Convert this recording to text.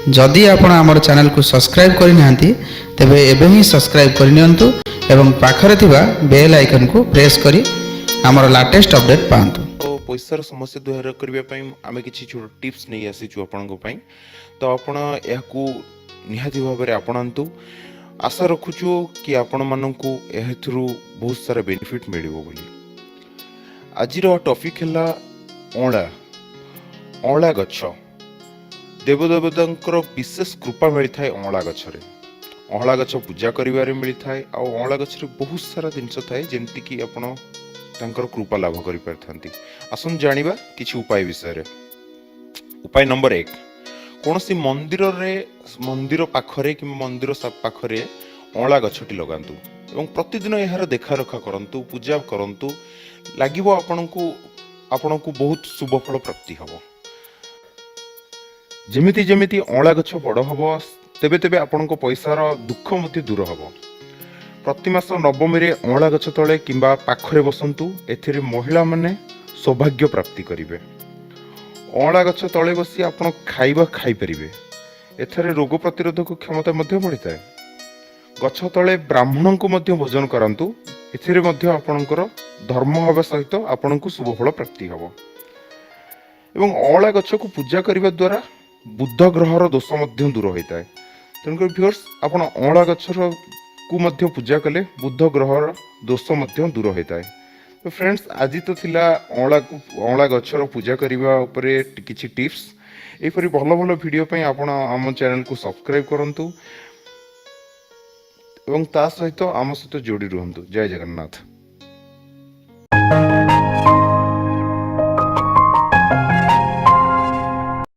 जदि आपण आमर चैनल को सब्सक्राइब करना तेबे एबे ही सब्सक्राइब करनियंतु एवं पाखरे थिबा बेल आइकन को प्रेस करी आमर लेटेस्ट अपडेट पांतु। तो पैसार समस्या दूर करने आम कि छोट टिप्स नहीं आसीचु आपण तो आपण यह निहाती भाव में आपणातु। आशा रखुचु कि आपण मानकु एथरु बहुत सारा बेनिफिट मिलिबो बोली। आजिर टॉपिक है अँला अँला गछ। देवदेवतांकर विशेष कृपा मिलता है अँला गछरे। अँला गछ पूजा करिवारे मिलता है। आ अँला गछरे बहुत सारा जिनस थाए जेमति कि आपण तांकर कृपा लाभ करि परथांती। आसन जानिबा किछि उपाय विषय। उपाय नंबर 1, कोनोसी मंदिर पाखरे कि मंदिर पाखरे अँला गछटी लगांतु एवं प्रतिदिन यार देखा रखा करंतु, पूजा करंतु। लागिबो आपणको बहुत शुभ फल प्राप्ति हबो। जेमिति जेमिति अँला गछ बड़ हबो तेबे तेबे आपणको पैसार दुख मते दूर हबो। प्रति मास नवमी रे अँला गछ तले किंबा पाखरे बसंतु। एथिरे महिला माने सौभाग्य प्राप्ति करिवे। अँला गछ तले बसी आपण खाइबा खाई परिबे। एथरे रोग प्रतिरोधक क्षमता मध्य बढ़िଥାଏ। गछ तले ब्राह्मण को मध्य भोजन करंतु। एथिरे मध्य आपणकर धर्म हवा सहित आपणको शुभ फल प्राप्ति हबो। एवं अँला गछ को पूजा करिबा द्वारा बुध ग्रहर दोष मध्य दूर होता है। तेणुकर व्यूअर्स आपण अँला गछर को मध्य पूजा कले बुध ग्रहर दोष मध्य दूर होता है। तो फ्रेंड्स आज तो थिला अँला गछर पूजा करिबा उपरे किछि टिप्स। एपरि भल भल वीडियो पई आपण आम चैनल को सब्सक्राइब करंतु एवं ता सहित आम सहित जोड़ी रुहंतु। जय जगन्नाथ।